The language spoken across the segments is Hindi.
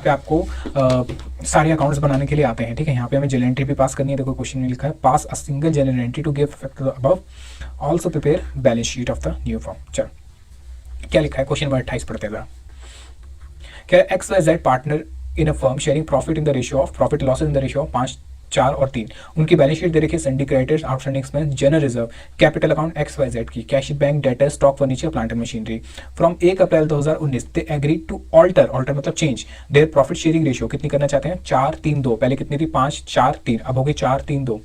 पे आपको सारे अकाउंट्स बनाने के लिए आते हैं, ठीक है। यहाँ पे हमें जर्नल एंट्री भी पास करनी है। देखो क्वेश्चन में लिखा है pass a single journal entry to give effect to the above, also prepare balance sheet of the new form. चलो क्या लिखा है, क्वेश्चन नंबर 28 पढ़ते हैं जरा। क्या है, X Y Z partner in a firm sharing profit in the ratio of profit losses in the ratio of 5, 4 और 3। उनकी बैलेंस शीट दे रखी है, sundry creditors, outstanding expense, general reserve, capital account X Y Z की, cash bank, debtor, stock, furniture, plant and machinery. From 1 April 2019 they agree to alter मतलब change their profit sharing ratio. कितनी करना चाहते हैं, 4, 3, 2। पहले कितनी थी, 5, 4, 3, अब होगी 4, 3, 2।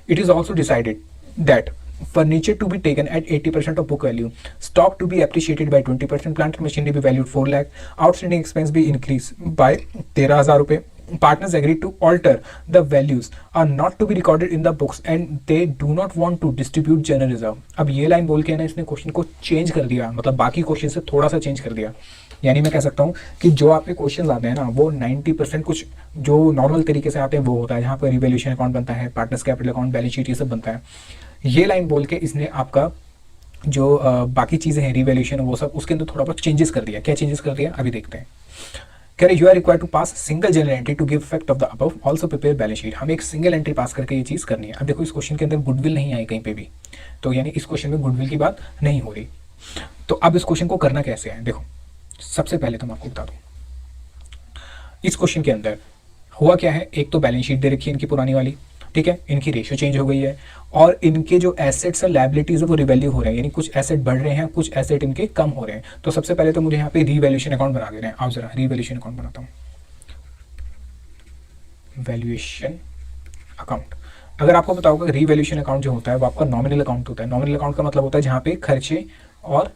It is also decided that furniture to be taken at 80% of book value, stock to be appreciated by 20%, plant and machinery be valued 4 lakh, outstanding expense be increased by 13,000 रुपए। Partners agree to alter the values are not to be recorded in the books and they do not want to distribute general reserve। अब ये लाइन बोल के ना इसने क्वेश्चन को चेंज कर दिया, मतलब बाकी क्वेश्चन से थोड़ा सा चेंज कर दिया। यानी मैं कह सकता हूँ कि जो आपके क्वेश्चन आते हैं ना वो 90% कुछ जो नॉर्मल तरीके से आते हैं वो होता है, जहाँ पर रिवैल्यूएशन अकाउंट बनता है, partners capital account, balance sheet, ये सब बनता है। ये लाइन बोल के इसने आपका जो बाकी चीज़ें हैं रिवैल्यूएशन वो सब उसके अंदर थोड़ा बहुत चेंजेस कर दिया। क्या चेंजेस कर दिया अभी देखते हैं। कह रहे you are required to pass single journal entry to give effect of the above, also prepare balance sheet. हमें एक सिंगल एंट्री पास करके ये चीज़ करनी है। अब देखो इस क्वेश्चन के अंदर गुडविल नहीं आई कहीं पे भी, तो यानी इस क्वेश्चन में गुडविल की बात नहीं हो रही। तो अब इस क्वेश्चन को करना कैसे है, देखो सबसे पहले तो मैं आपको बता दूं इस क्वेश्चन के अंदर हुआ क्या है। एक तो बैलेंस शीट दे रखी है इनकी पुरानी वाली, ठीक है, इनकी रेशियो चेंज हो गई है और इनके जो एसेट्स और लायबिलिटीज है वो रिवैल्यू हो रहे हैं, यानी कुछ एसेट बढ़ रहे हैं, कुछ एसेट इनके कम हो रहे हैं। तो सबसे पहले तो मुझे यहाँ पे रिवैल्यूएशन अकाउंट बना देना है। आप जरा रिवैल्यूएशन अकाउंट बनाता हूँ, वैल्यूएशन अकाउंट। अगर आपको पता होगा रिवैल्यूएशन अकाउंट जो होता है वो आपका नॉमिनल अकाउंट होता है। नॉमिनल अकाउंट का मतलब होता है जहाँ पे खर्चे और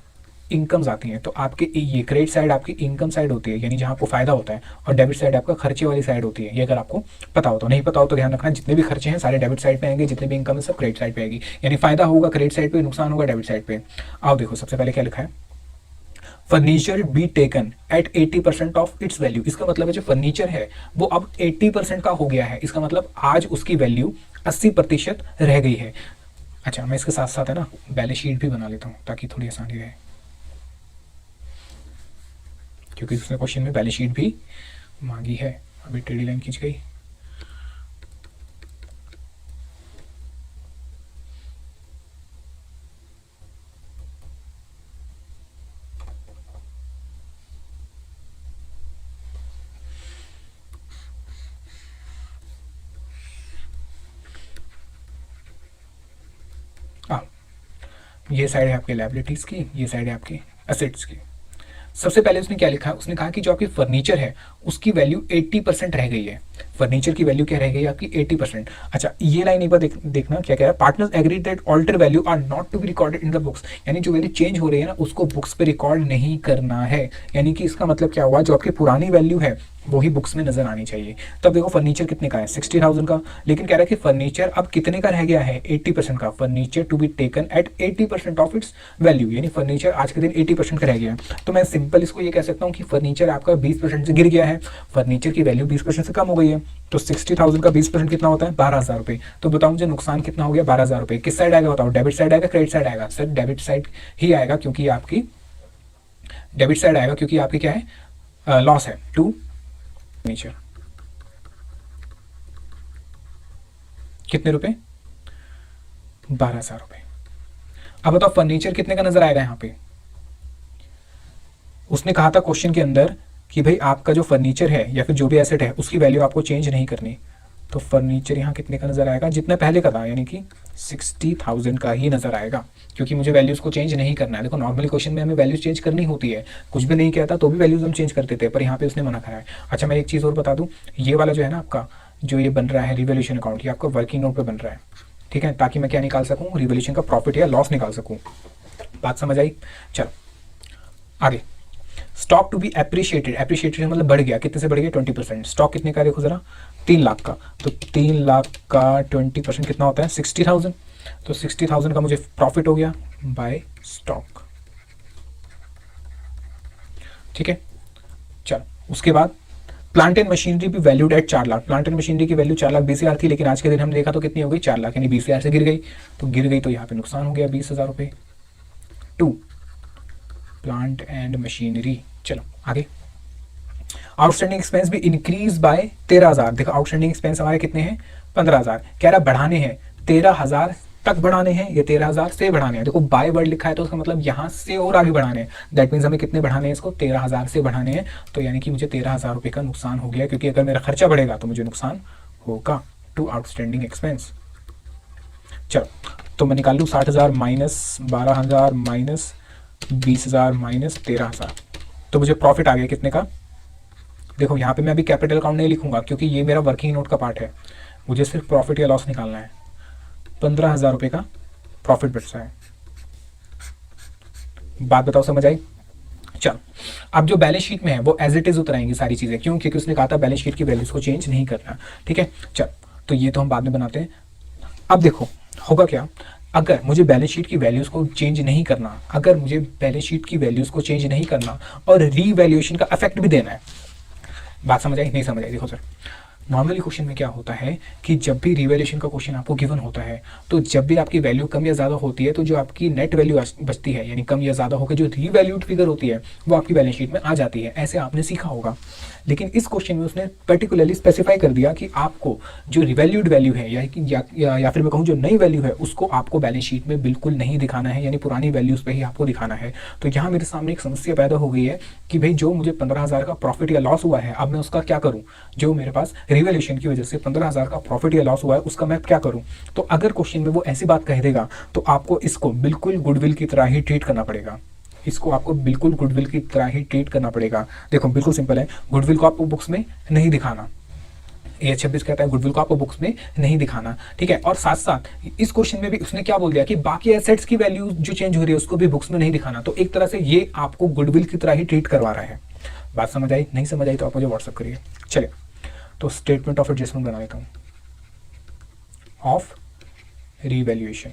इनकम्स आती हैं। तो आपके ये क्रेडिट साइड आपकी इनकम साइड होती है, यानी जहाँ आपको फायदा होता है, और डेबिट साइड आपका खर्चे वाली साइड होती है। ये अगर आपको पता हो तो, नहीं पता हो तो ध्यान रखना जितने भी खर्चे हैं सारे डेबिट साइड पे आएंगे, जितने भी इनकम है सब क्रेडिट साइड पे आएगी। यानी फायदा होगा क्रेडिट साइड पे, नुकसान होगा डेबिट साइड पे। आओ देखो सबसे पहले क्या लिखा है, furniture be taken at 80% of its value. इसका मतलब है जो फर्नीचर है वो अब 80% का हो गया है। इसका मतलब आज उसकी वैल्यू 80% रह गई है। अच्छा मैं इसके साथ साथ है ना बैलेंस शीट भी बना लेता हूँ ताकि थोड़ी आसानी रहे, क्योंकि उसने क्वेश्चन में बैलेंस शीट भी मांगी है। अभी टेढ़ी लाइन खींच गई। ये साइड है आपके लायबिलिटीज की, ये साइड है आपकी एसेट्स की। सबसे पहले उसने क्या लिखा, उसने कहा कि जो आपकी फर्नीचर है उसकी वैल्यू 80% रह गई है। फर्नीचर की वैल्यू क्या रह गई है आपकी 80%। अच्छा ये लाइन एक बार देखना क्या कह रहा है, partners agree that alter value are not to be recorded in the books. यानी जो वैल्यू चेंज हो रही है ना उसको बुक्स पे रिकॉर्ड नहीं करना है। यानी कि इसका मतलब क्या हुआ, जो आपकी पुरानी वैल्यू है वही बुक्स में नजर आनी चाहिए। तब देखो फर्नीचर कितने का है, 60,000 का, लेकिन कह रहा है कि फर्नीचर अब कितने का रह गया है, 80% का। Furniture to be taken at 80% of its value, यानी फर्नीचर आज के दिन 80% का रह गया है। तो मैं सिंपल इसको ये कह सकता हूँ कि फर्नीचर आपका 20% से गिर गया है, फर्नीचर की वैल्यू 20% से कम हो गई है। तो 60,000 का 20% कितना होता है, 12,000 रुपये। तो बताओ मुझे नुकसान कितना हो गया, 12,000 रुपये। किस साइड आएगा बताओ, डेबिट साइड आएगा क्रेडिट साइड आएगा? सर डेबिट साइड ही आएगा, क्योंकि आपकी डेबिट साइड आएगा, क्योंकि आपकी क्या है, लॉस है टू फर्नीचर। कितने रुपए, 12,000 रुपए। अब बताओ फर्नीचर कितने का नजर आएगा यहाँ पे। उसने कहा था क्वेश्चन के अंदर कि भाई आपका जो फर्नीचर है या फिर जो भी एसेट है उसकी वैल्यू आपको चेंज नहीं करनी। तो फर्नीचर यहाँ कितने का नजर आएगा, जितना पहले का था, यानी कि 60,000 का ही नजर आएगा, क्योंकि मुझे वैल्यूज को चेंज नहीं करना है। देखो नॉर्मली क्वेश्चन में हमें वैल्यूज चेंज करनी होती है, कुछ भी नहीं कहता तो भी वैल्यूज हम चेंज करते थे, पर यहाँ पे उसने मना करा है। अच्छा मैं एक चीज़ और बता दूँ, ये वाला जो है ना आपका जो ये बन रहा है रिवैल्यूएशन अकाउंट, ये आपका वर्किंग नोट पे बन रहा है, ठीक है, ताकि मैं क्या निकाल सकूँ, रिवैल्यूएशन का प्रॉफिट या लॉस निकाल सकूँ। बात समझ आई? चलो आगे। Stock to be appreciated, appreciated मतलब बढ़ गया, कितने से बढ़ गया, 20%। स्टॉक कितने का देखो जरा, 3 लाख का। तो 3 लाख का 20% कितना होता है, 60,000। तो 60,000 का मुझे प्रॉफिट हो गया बाय स्टॉक, ठीक है। चलो उसके बाद प्लांट एंड मशीनरी भी valued at 4 lakh. Plant and machinery की वैल्यू 4 लाख 20,000 थी, लेकिन आज के दिन हमने देखा तो कितनी हो गई, 4 लाख, यानी 20,000 से गिर गई। तो गिर गई तो यहाँ पे नुकसान हो गया 20,000 रुपये टू प्लांट एंड मशीनरी। चलो आगे। आउटस्टैंडिंग एक्सपेंस भी इंक्रीज बाय 13,000। देखो आउटस्टैंडिंग एक्सपेंस हमारे कितने हैं 15,000, कह रहा बढ़ाने हैं 13,000 तक बढ़ाने हैं, ये 13,000 से बढ़ाने हैं। देखो बाय वर्ड लिखा है तो उसका मतलब यहाँ से और आगे बढ़ाने हैं, दैट मीन्स हमें कितने बढ़ाने हैं इसको 13,000 से बढ़ाने हैं। तो यानी कि मुझे 13,000 रुपये का नुकसान हो गया, क्योंकि अगर मेरा खर्चा बढ़ेगा तो मुझे नुकसान होगा टू आउटस्टैंडिंग एक्सपेंस। चलो तो मैं निकाल लूँ 60,000 माइनस 12,000 माइनस 20,000 माइनस 13,000, तो मुझे प्रॉफिट आ गया कितने का। देखो यहाँ पे मैं अभी कैपिटल अकाउंट नहीं लिखूंगा क्योंकि ये मेरा वर्किंग नोट का पार्ट है, मुझे सिर्फ प्रॉफिट या लॉस निकालना है। 15,000 रुपये का प्रॉफिट बचता है। बात बताओ समझ आई। चलो अब जो बैलेंस शीट में है वो एज इट इज उतर आएंगी सारी चीजें, क्यों, क्योंकि उसने कहा था बैलेंस शीट की वैल्यूज को चेंज नहीं करना। ठीक है, चल तो ये तो हम बाद में बनाते हैं। अब देखो होगा क्या, अगर मुझे बैलेंस शीट की वैल्यूज को चेंज नहीं करना, अगर मुझे बैलेंस शीट की वैल्यूज को चेंज नहीं करना और रीवैल्यूएशन का इफेक्ट भी देना है। बात समझ आई नहीं समझ आई। देखो सर नॉर्मली क्वेश्चन में क्या होता है कि जब भी रिवैल्यूएशन का क्वेश्चन आपको गिवन होता है तो जब भी आपकी वैल्यू कम या ज़्यादा होती है तो जो आपकी नेट वैल्यू बचती है यानी कम या ज़्यादा होकर जो रीवैल्यूड फिगर होती है वो आपकी बैलेंस शीट में आ जाती है। ऐसे आपने सीखा होगा, लेकिन इस क्वेश्चन में उसने पर्टिकुलरली स्पेसिफाई कर दिया कि आपको जो रिवैल्यूड वैल्यू है या फिर मैं कहूँ जो नई वैल्यू है उसको आपको बैलेंस शीट में बिल्कुल नहीं दिखाना है, यानी पुरानी वैल्यूज पे ही आपको दिखाना है। तो यहाँ मेरे सामने एक समस्या पैदा हो गई है कि भाई जो मुझे 15,000 का प्रॉफिट या लॉस हुआ है अब मैं उसका क्या करूँ। जो मेरे पास रिवैल्यूएशन की वजह से 15,000 का प्रॉफिट या लॉस हुआ है उसका मैं क्या करूँ। तो अगर क्वेश्चन में वो ऐसी बात कह देगा तो आपको इसको बिल्कुल गुडविल की तरह ही ट्रीट करना पड़ेगा। इसको आपको बिल्कुल गुडविल की तरह ही ट्रीट करना पड़ेगा। देखो बिल्कुल सिंपल है, गुडविल को आपको बुक्स में नहीं दिखाना। A26 कहता है गुडविल को आपको बुक्स में नहीं दिखाना। ठीक है, और साथ साथ इस क्वेश्चन में भी उसने क्या बोल दिया कि बाकी एसेट्स की वैल्यू जो चेंज हो रही है उसको भी बुक्स में नहीं दिखाना। तो एक तरह से ये आपको गुडविल की तरह ही ट्रीट करवा रहा है। बात समझ आई नहीं समझ आई तो आप मुझे व्हाट्सअप करिए। चलिए तो स्टेटमेंट ऑफ एडजस्टमेंट बना लेता हूँ ऑफ रीवैल्यूएशन।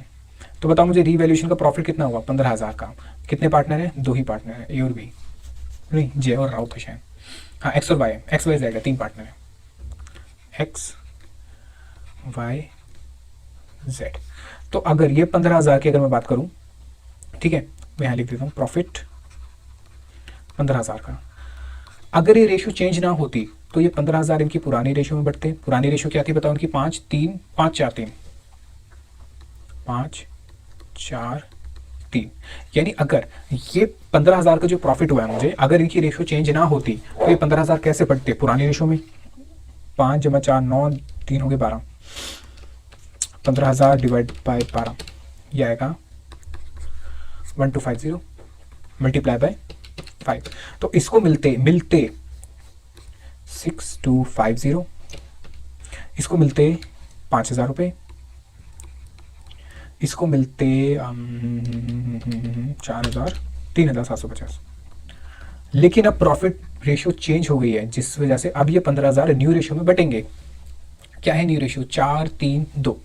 तो बताओ मुझे रीवैल्यूएशन का प्रॉफिट कितना हुआ 15,000 का। कितने पार्टनर हैं, दो ही पार्टनर हैं, ए और बी, नहीं जे और राउत है। हाँ एक्स और वाई, एक्स वाई जेड है, तीन पार्टनर है, एक्स वाई जेड। तो अगर ये 15,000 की अगर मैं बात करूं, ठीक है मैं यहाँ लिख देता हूँ प्रॉफिट 15,000 का। अगर ये रेशियो चेंज ना होती तो ये 15,000 इनकी पुरानी रेशियो में बढ़ते। पुरानी रेशियो क्या थी बताओ उनकी 5-3 5-4-3 5-4-3। यानी अगर ये 15,000 का जो प्रॉफिट हुआ है मुझे, अगर इनकी रेशियो चेंज ना होती तो ये 15,000 कैसे बढ़ते पुरानी रेशियो में। 5 × 4 9, 3 हो गए 12, 15,000 डिवाइड बाय 12 ये आएगा 1250 मल्टीप्लाई बाय 5। तो इसको मिलते 6250, इसको मिलते 5,000 रुपये, इसको मिलते 4,000 3,750। लेकिन अब प्रॉफिट रेशियो चेंज हो गई है जिस वजह से अब ये 15,000 न्यू रेशियो में बटेंगे। क्या है न्यू रेशियो 4-3-2,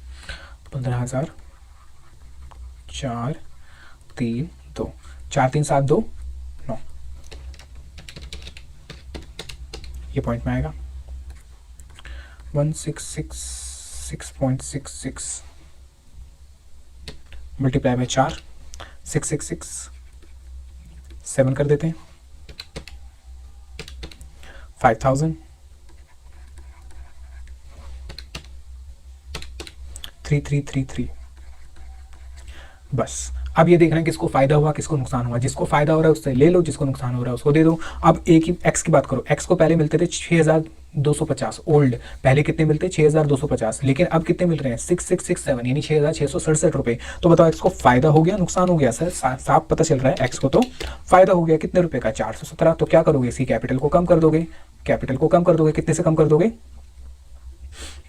15,000 4-3-2, 4-3-7-2 9, ये पॉइंट में आएगा 1666.66 मल्टीप्लाई बाय 4 666 7 कर देते हैं 5,000 3333। बस अब ये देख रहे हैं किसको फायदा हुआ किसको नुकसान हुआ। जिसको फायदा हो रहा है उससे ले लो, जिसको नुकसान हो रहा है उसको दे दो। अब एक ही एक्स की बात करो, एक्स को पहले मिलते थे 6,250 ओल्ड, पहले कितने मिलते 6,250, लेकिन अब कितने मिल रहे हैं 6,667 यानी 6,667 रुपए। तो बताओ एक्स को फायदा हो गया नुकसान हो गया। सर साफ पता चल रहा है एक्स को तो फायदा हो गया। कितने रुपए का 417। तो क्या करोगे इसकी कैपिटल को कम कर दोगे, कैपिटल को कम कर दोगे। कितने से कम कर दोगे,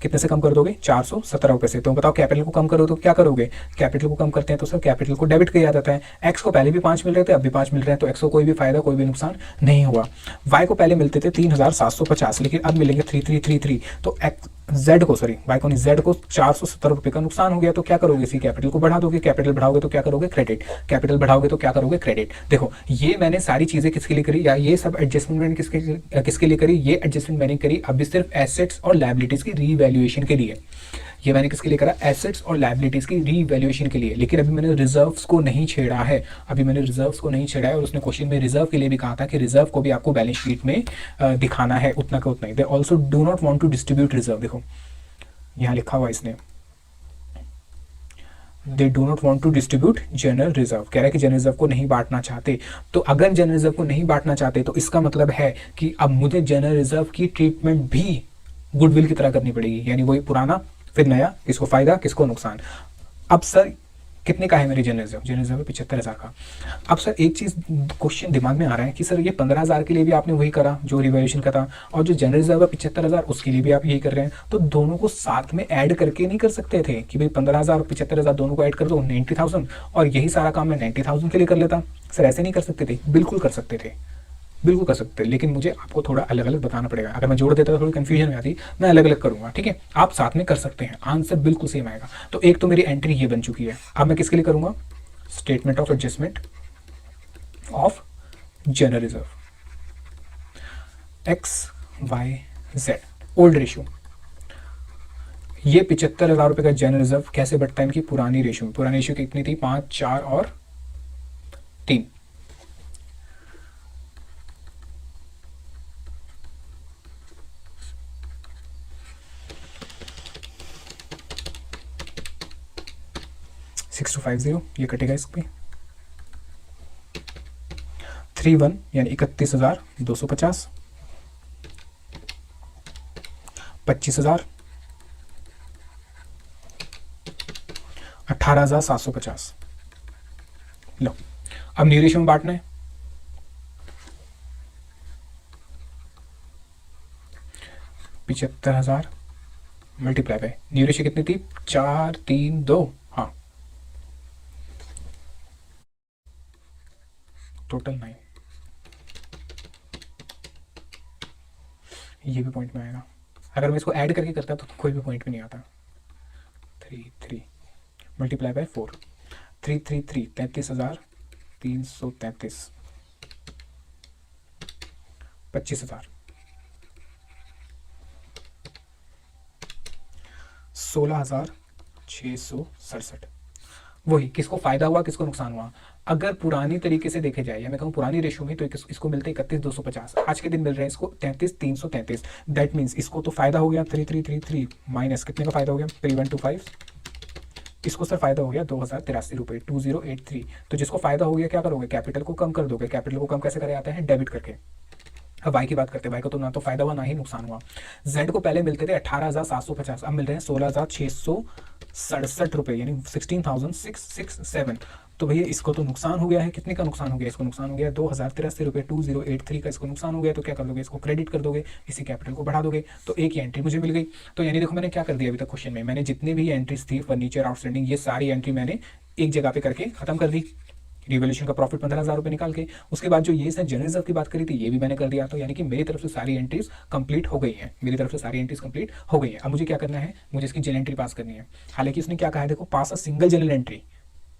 कितने से कम कर दोगे 417 रुपए से। तो बताओ कैपिटल को कम करो तो क्या करोगे, कैपिटल को कम करते हैं तो सर कैपिटल को डेबिट किया जाता है। एक्स को पहले भी 5 मिल रहे थे अब भी 5 मिल रहे हैं, तो एक्स को कोई भी फायदा कोई भी नुकसान नहीं हुआ। वाई को पहले मिलते थे 3,750 लेकिन अब मिलेंगे 3,333। तो जेड को सॉरी वाई को नहीं जेड को 470 रुपए का नुकसान हो गया। तो क्या करोगे इसी कैपिटल को बढ़ा दोगे, कैपिटल बढ़ाओगे तो क्या करोगे क्रेडिट, कैपिटल बढ़ाओगे तो क्या करोगे क्रेडिट। देखो ये मैंने सारी चीजें किसके लिए करी या ये सब एडजस्टमेंट मैंने किसके लिए करी, ये एडजस्टमेंट मैंने करी अभी सिर्फ एसेट्स और लायबिलिटीज की रीवैल्यूएशन के लिए। ये मैंने किसके लिए करा, एसेट्स और लायबिलिटीज की रीवैल्यूएशन के लिए, लेकिन अभी मैंने रिजर्व्स को नहीं छेड़ा है, अभी मैंने रिजर्व्स को नहीं छेड़ा है। और उसने क्वेश्चन में रिजर्व के लिए भी कहा था कि रिजर्व को भी आपको बैलेंस शीट में दिखाना है उतना का उतना ही। They also do not want to distribute reserve, देखो यहाँ लिखा हुआ इसने, they do not want to distribute general reserve, कह रहा है कि जनरल रिजर्व को नहीं बांटना चाहते। तो अगर जनरल रिजर्व को नहीं बांटना चाहते तो इसका मतलब है कि अब मुझे जनरल रिजर्व की ट्रीटमेंट भी गुडविल की तरह करनी पड़ेगी, यानी वही पुराना फिर नया, किसको फायदा किसको नुकसान। अब सर कितने का है मेरी जनरल रिजर्व, जनरल रिजर्व है 75,000 का। अब सर एक चीज़ क्वेश्चन दिमाग में आ रहा है कि सर ये 15,000 के लिए भी आपने वही करा जो रिवैल्यूएशन का था, और जो जनरल रिजर्व है 75,000 उसके लिए भी आप यही कर रहे हैं, तो दोनों को साथ में ऐड करके नहीं कर सकते थे कि भाई 15,000 और 75,000 दोनों को ऐड कर दो 90,000, और यही सारा काम मैं 90,000 के लिए कर लेता। सर ऐसे नहीं कर सकते थे, बिल्कुल कर सकते थे, बिल्कुल कर सकते हैं, लेकिन मुझे आपको थोड़ा अलग अलग बताना पड़ेगा। अगर मैं जोड़ देता तो थोड़ी कंफ्यूजन में आती, मैं अलग अलग करूंगा, ठीक है। आप साथ में कर सकते हैं, आंसर बिल्कुल सेम आएगा। तो एक तो मेरी एंट्री ये बन चुकी है। अब मैं किसके लिए करूंगा, statement of adjustment of general reserve, X Y Z old ratio. ये 75,000 रुपए का जनरल रिजर्व कैसे बढ़ता है इनकी पुरानी रेशियो में। पुरानी रेशियो कितनी थी, 5, 4 और 3। सिक्स टू 50 ये कटेगा इस पे, 31 यानी 31,250, 25,000, 18,750। लो अब न्यू रेशियो में बांटना है, $75,000 मल्टीप्लाई बाय न्यू रेशियो कितनी थी, 4, 3, 2, हाँ टोटल 9। ये भी पॉइंट में आएगा। अगर मैं इसको ऐड करके करता तो कोई भी पॉइंट में नहीं आता। 3 मल्टीप्लाई बाय 4, 3 3 3 33,333, 25,000, 16,667। वही किसको फायदा हुआ किसको नुकसान हुआ। अगर पुरानी तरीके से देखे जाए, या मैं कहूँ पुरानी रेशियो में, तो इसको मिलते 31,250, आज के दिन मिल रहे हैं इसको 33,333। दैट मीन्स इसको तो फायदा हो गया 3,333 माइनस कितने का फायदा हो गया 3,125, इसको सर फायदा हो गया 2,083 रुपये 2083। तो जिसको फायदा हो गया क्या करोगे, कैपिटल को कम कर दोगे। कैपिटल को कम कैसे करे जाता है, डेबिट करके। अब वाई की बात करते हैं, वाई को तो ना तो फायदा हुआ ना ही नुकसान हुआ। जेड को पहले मिलते थे 18,750, अब मिल रहे हैं 16,667 रुपये यानी 16,667। तो भैया इसको तो नुकसान हो गया है, कितने का नुकसान हो गया, इसको नुकसान हो गया 2,083 रुपये 2083 का इसको नुकसान हो गया। तो क्या कर दोगे, इसको क्रेडिट कर दोगे, इसी कैपिटल को बढ़ा दोगे, तो एक ही एंट्री मुझे मिल गई। तो यानी देखो मैंने क्या कर दिया अभी तक क्वेश्चन में, मैंने जितने भी एंट्रीज थी फर्नीचर आउटस्टैंडिंग, ये सारी एंट्री मैंने एक जगह पे करके खत्म कर दी। रिवॉल्यूशन का प्रॉफिट 15,000 रुपये निकाल के, उसके बाद जो ये जनरल रिजर्व की बात करी थी ये भी मैंने कर दिया। तो यानी कि मेरी तरफ से सारी एंट्रीज कंप्लीट हो गई हैं, मेरी तरफ से सारी एंट्रीज कंप्लीट हो गई है। अब मुझे क्या करना है, मुझे इसकी जनरल एंट्री पास करनी है। हालांकि इसने क्या कहा है, देखो पास अ सिंगल जनरल एंट्री,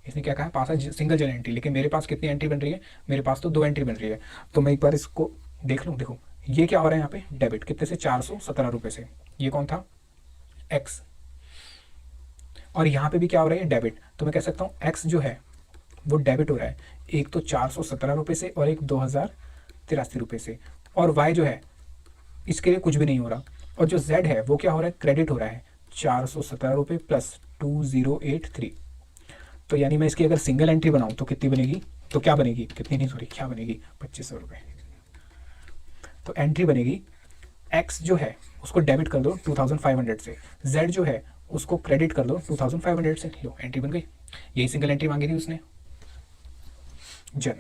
इसने क्या कहा है, pass a single general entry, लेकिन मेरे पास कितनी एंट्री बन रही है, मेरे पास तो 2 एंट्री बन रही है। तो मैं एक बार इसको देख लूँ, देखो ये क्या हो रहा है यहाँ पे, डेबिट कितने से 417 रुपये से, ये कौन था एक्स, और यहाँ पे भी क्या हो रहा है डेबिट। तो मैं कह सकता हूँ एक्स जो है वो डेबिट हो रहा है, एक तो 417 रुपये से और एक 2,083 रुपये से, और वाई जो है इसके लिए कुछ भी नहीं हो रहा, और जो जेड है वो क्या हो रहा है, क्रेडिट हो रहा है 417 रुपये प्लस 2083। तो यानी मैं इसकी अगर सिंगल एंट्री बनाऊं तो कितनी बनेगी, तो क्या बनेगी, कितनी नहीं सॉरी क्या बनेगी 2,500 रुपये। तो एंट्री बनेगी एक्स जो है उसको डेबिट कर दो 2,500 से, जेड जो है उसको क्रेडिट कर दो 2,500 से, लो एंट्री बन गई। यही सिंगल एंट्री मांगी थी उसने। जन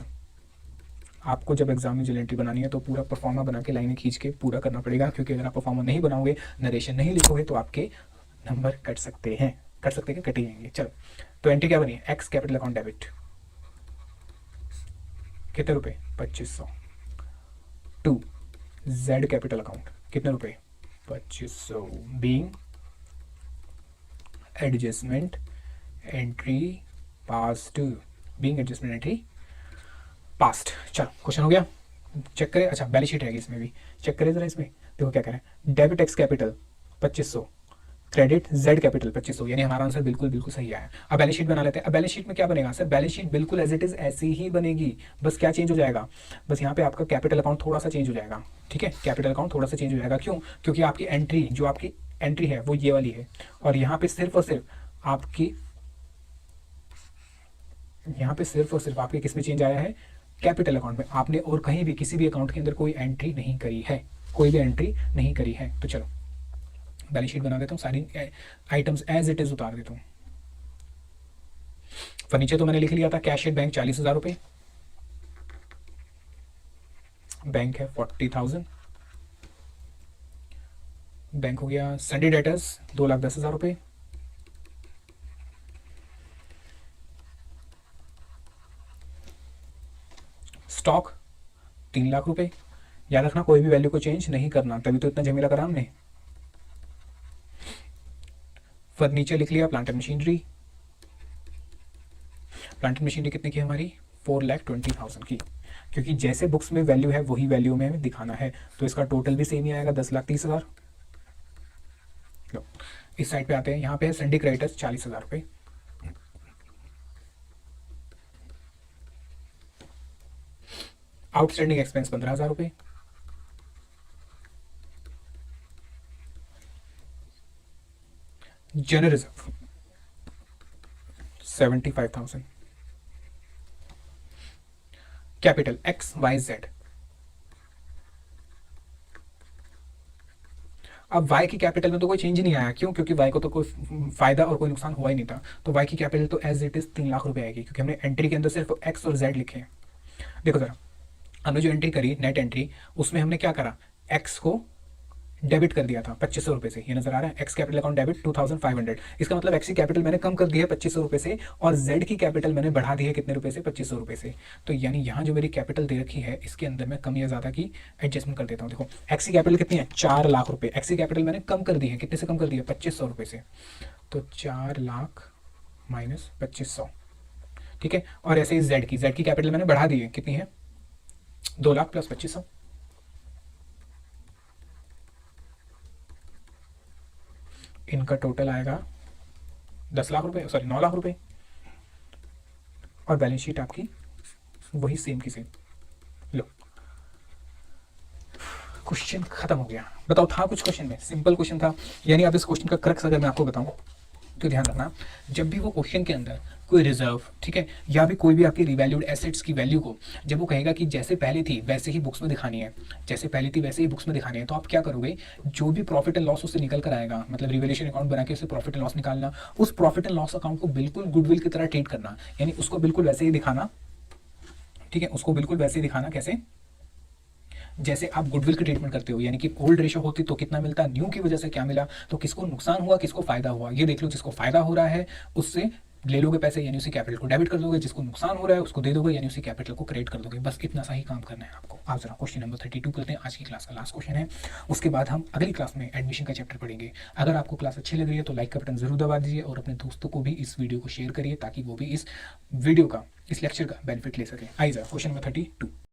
आपको जब एग्जाम में जनरल एंट्री बनानी है तो पूरा परफॉर्मा बना के लाइनें खींच के पूरा करना पड़ेगा, क्योंकि अगर आप परफॉर्मा नहीं बनाओगे, नरेशन नहीं लिखोगे तो आपके नंबर कट सकते हैं कट ही जाएंगे। चलो तो एंट्री क्या बनी, एक्स कैपिटल अकाउंट डेबिट कितने रुपए 2,500, टू जेड कैपिटल अकाउंट कितने रुपए 2,500, being adjustment entry past, being adjustment entry past. चलो क्वेश्चन हो गया, चेक करें। अच्छा बैलेंस शीट रहेगी इसमें भी, चेक करें जरा। इसमें देखो क्या करें, debit x capital 2,500 credit Z capital 2500, यानी हमारा आंसर बिल्कुल बिल्कुल सही आया। अब बैलेंस शीट बना लेते हैं। अब बैलेंस शीट में क्या बनेगा सर, बैलेंस शीट बिल्कुल एज इट इज ऐसी ही बनेगी, बस क्या चेंज हो जाएगा, बस यहाँ पे आपका कैपिटल अकाउंट थोड़ा सा चेंज हो जाएगा, ठीक है, कैपिटल अकाउंट थोड़ा सा चेंज हो जाएगा। क्यों, क्योंकि आपकी एंट्री, जो आपकी एंट्री है वो ये वाली है, और यहाँ पे सिर्फ और सिर्फ आपकी, यहाँ पे सिर्फ और सिर्फ आपके किस में चेंज आया है, कैपिटल अकाउंट में। आपने और कहीं भी किसी भी अकाउंट के अंदर कोई एंट्री नहीं करी है, कोई भी एंट्री नहीं करी है। तो चलो बैलेंस शीट बना देता हूँ, सारी आइटम्स एज इट इज उतार देता हूँ। फर्नीचर तो मैंने लिख लिया था, कैश एट बैंक 40,000 रुपये, बैंक है 40,000, बैंक हो गया। संडे डेटर्स 2,10,000 रुपये, स्टॉक 3 लाख रुपए। याद रखना कोई भी वैल्यू को चेंज नहीं करना, तभी तो इतना झमेला करा हमने। फर्नीचर लिख लिया, plant and machinery, plant and machinery कितने की हमारी 4,20,000 की, क्योंकि जैसे बुक्स में वैल्यू है वही वैल्यू में हमें दिखाना है, तो इसका टोटल भी सेम ही आएगा 10,30,000। इस साइड पे आते हैं, यहाँ पे है संडे क्रेडिटर्स 40,000 रुपये, आउटस्टैंडिंग एक्सपेंस 15,000 रुपये, जनरल रिजर्व 75,000, कैपिटल XYZ। अब y की कैपिटल में तो कोई चेंज नहीं आया, क्यों, क्योंकि y को तो कोई फायदा और कोई नुकसान हुआ ही नहीं था, तो y की कैपिटल तो एज इट इज 3 लाख रुपए आएगी, क्योंकि हमने एंट्री के अंदर सिर्फ x और z लिखे हैं। देखो जरा, हमने जो एंट्री करी नेट एंट्री, उसमें हमने क्या करा, x को डेबिट कर दिया था 2500 रुपए से, ये नजर आ रहा है, एक्स कैपिटल अकाउंट डेबिट 2500, इसका मतलब एक्स की कैपिटल मैंने कम कर दी है 2500 रुपए से, और जेड की कैपिटल मैंने बढ़ा दी है कितने रुपए से, 2500 रुपए से। तो यानी यहाँ जो मेरी कैपिटल दे रखी है इसके अंदर मैं कम या ज्यादा की एडजस्टमेंट कर देता हूँ। देखो एक्स की कैपिटल कितनी है, 4 लाख रुपए, एक्स की कैपिटल मैंने कम कर दी है, कितने से कम कर दी है, 2500 रुपए से, तो 4 लाख माइनस 2500, ठीक है। और ऐसे ही जेड की कैपिटल मैंने बढ़ा दी है, कितनी है, 2 लाख प्लस 2500, इनका टोटल आएगा 10 लाख रुपए, सॉरी 9 लाख रुपए, और बैलेंस शीट आपकी वही सेम की सेम। लो क्वेश्चन खत्म हो गया। बताओ था कुछ क्वेश्चन में, सिंपल क्वेश्चन था। यानी अब इस क्वेश्चन का क्रक्स अगर मैं आपको बताऊं तो ध्यान रखना, जब भी वो क्वेश्चन के अंदर कोई रिजर्व, ठीक है, या भी कोई भी आपकी रिवैल्यूड एसेट्स की वैल्यू को जब वो कहेगा कि जैसे पहले थी वैसे ही बुक्स में दिखानी है, जैसे पहले थी वैसे ही बुक्स में दिखानी है, तो आप क्या करोगे, जो भी प्रॉफिट एंड लॉस उससे निकल कर आएगा, मतलब रिवैल्यूएशन अकाउंट बना के उससे प्रॉफिट एंड लॉस निकालना, उस प्रॉफिट एंड लॉस अकाउंट को बिल्कुल गुडविल की तरह ट्रीट करना, यानी उसको बिल्कुल वैसे ही दिखाना, ठीक है, उसको बिल्कुल वैसे ही दिखाना, कैसे, जैसे आप गुडविल की ट्रीटमेंट करते हो, यानी कि ओल्ड रेशो होती तो कितना मिलता, न्यू की वजह से क्या मिला, तो किसको नुकसान हुआ किसको फायदा हुआ, ये देख लो, जिसको फायदा हो रहा है उससे ले लोगे पैसे, यानी उसी कैपिटल को डेबिट कर दोगे, जिसको नुकसान हो रहा है उसको दे दोगे, यानी उसी कैपिटल को क्रेडिट कर दोगे। बस इतना सा ही काम करना है आपको। आप जरा क्वेश्चन नंबर 32 करते हैं, आज की क्लास का लास्ट क्वेश्चन है, उसके बाद हम अगली क्लास में एडमिशन का चैप्टर पढ़ेंगे। अगर आपको क्लास अच्छी लग रही है तो लाइक का बटन जरूर दबा दीजिए, और अपने दोस्तों को भी इस वीडियो को शेयर करिए, ताकि वो भी इस वीडियो का, इस लेक्चर का बेनिफिट ले सके। आइए जरा क्वेश्चन नंबर 32।